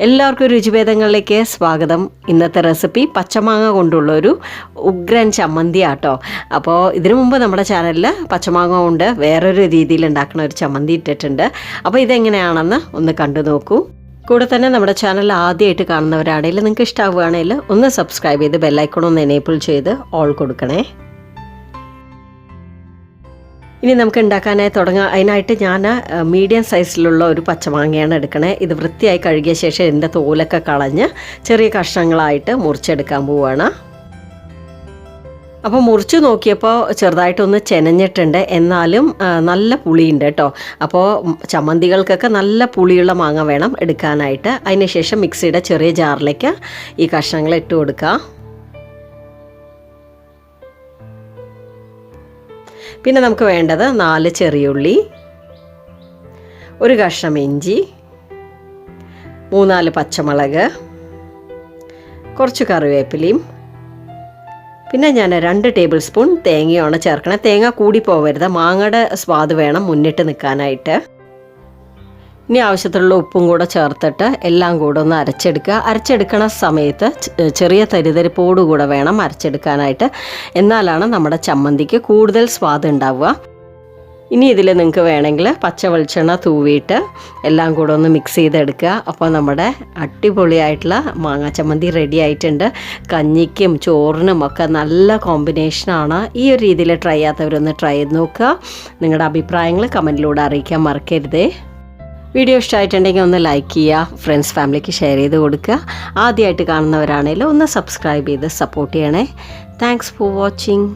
എല്ലാവർക്കും രുചിഭേദങ്ങളിലേക്ക് സ്വാഗതം. ഇന്നത്തെ റെസിപ്പി പച്ചമാങ്ങ കൊണ്ടുള്ളൊരു ഉഗ്രൻ ചമ്മന്തി ആട്ടോ. അപ്പോൾ ഇതിനു മുമ്പ് നമ്മുടെ ചാനലിൽ പച്ചമാങ്ങ കൊണ്ട് വേറൊരു രീതിയിൽ ഉണ്ടാക്കുന്ന ഒരു ചമ്മന്തി ഇട്ടിട്ടുണ്ട്. അപ്പോൾ ഇതെങ്ങനെയാണെന്ന് ഒന്ന് കണ്ടു നോക്കൂ. കൂടെ തന്നെ നമ്മുടെ ചാനൽ ആദ്യമായിട്ട് കാണുന്നവരാണെങ്കിൽ നിങ്ങൾക്ക് ഇഷ്ടമാവുകയാണെങ്കിൽ ഒന്ന് സബ്സ്ക്രൈബ് ചെയ്ത് ബെല്ലൈക്കൺ ഒന്ന് എനേബിൾ ചെയ്ത് ഓൾ കൊടുക്കണേ. ഇനി നമുക്ക് ഉണ്ടാക്കാനായി തുടങ്ങാം. അതിനായിട്ട് ഞാൻ മീഡിയം സൈസിലുള്ള ഒരു പച്ചമാങ്ങയാണ് എടുക്കണേ. ഇത് വൃത്തിയായി കഴുകിയ ശേഷം ഇതിൻ്റെ തോലൊക്കെ കളഞ്ഞ് ചെറിയ കഷ്ണങ്ങളായിട്ട് മുറിച്ചെടുക്കാൻ പോവുകയാണ്. അപ്പോൾ മുറിച്ച് നോക്കിയപ്പോൾ ചെറുതായിട്ടൊന്ന് ചെനഞ്ഞിട്ടുണ്ട്, എന്നാലും നല്ല പുളിയുണ്ട് കേട്ടോ. അപ്പോൾ ചമ്മന്തികൾക്കൊക്കെ നല്ല പുളിയുള്ള മാങ്ങ വേണം എടുക്കാനായിട്ട്. അതിനുശേഷം മിക്സിയുടെ ചെറിയ ജാറിലേക്ക് ഈ കഷ്ണങ്ങൾ ഇട്ട് കൊടുക്കുക. പിന്നെ നമുക്ക് വേണ്ടത് 4 ചെറിയുള്ളി, ഒരു കഷ്ണം ഇഞ്ചി, 3-4 പച്ചമുളക്, കുറച്ച് കറിവേപ്പിലയും, പിന്നെ ഞാൻ 2 ടേബിൾ സ്പൂൺ തേങ്ങയാണ് ചേർക്കണേ. തേങ്ങ കൂടി പോവരുത്, മാങ്ങയുടെ സ്വാദ് വേണം മുന്നിട്ട് നിൽക്കാനായിട്ട്. ഇനി ആവശ്യത്തിലുള്ള ഉപ്പും കൂടെ ചേർത്തിട്ട് എല്ലാം കൂടെ ഒന്ന് അരച്ചെടുക്കണ സമയത്ത് ചെറിയ തരിതരിപ്പോടുകൂടെ വേണം അരച്ചെടുക്കാനായിട്ട്. എന്നാലാണ് നമ്മുടെ ചമ്മന്തിക്ക് കൂടുതൽ സ്വാദ് ഉണ്ടാവുക. ഇനി ഇതിൽ നിങ്ങൾക്ക് വേണമെങ്കിൽ പച്ച വെളിച്ചെണ്ണ തൂവിയിട്ട് എല്ലാം കൂടെ ഒന്ന് മിക്സ് ചെയ്തെടുക്കുക. അപ്പോൾ നമ്മുടെ അടിപൊളിയായിട്ടുള്ള മാങ്ങാ ചമ്മന്തി റെഡി ആയിട്ടുണ്ട്. കഞ്ഞിക്കും ചോറിനും ഒക്കെ നല്ല കോമ്പിനേഷനാണ്. ഈ ഒരു രീതിയിൽ ട്രൈ ചെയ്യാത്തവരൊന്ന് ട്രൈ ചെയ്ത് നോക്കുക. നിങ്ങളുടെ അഭിപ്രായങ്ങൾ കമൻറ്റിലൂടെ അറിയിക്കാൻ മറക്കരുതേ. വീഡിയോ ഇഷ്ടമായിട്ടുണ്ടെങ്കിൽ ഒന്ന് ലൈക്ക് ചെയ്യുക, ഫ്രണ്ട്സ് ഫാമിലിക്ക് ഷെയർ ചെയ്ത് കൊടുക്കുക. ആദ്യമായിട്ട് കാണുന്നവരാണെങ്കിലും ഒന്ന് സബ്സ്ക്രൈബ് ചെയ്ത് സപ്പോർട്ട് ചെയ്യണേ. Thanks for watching.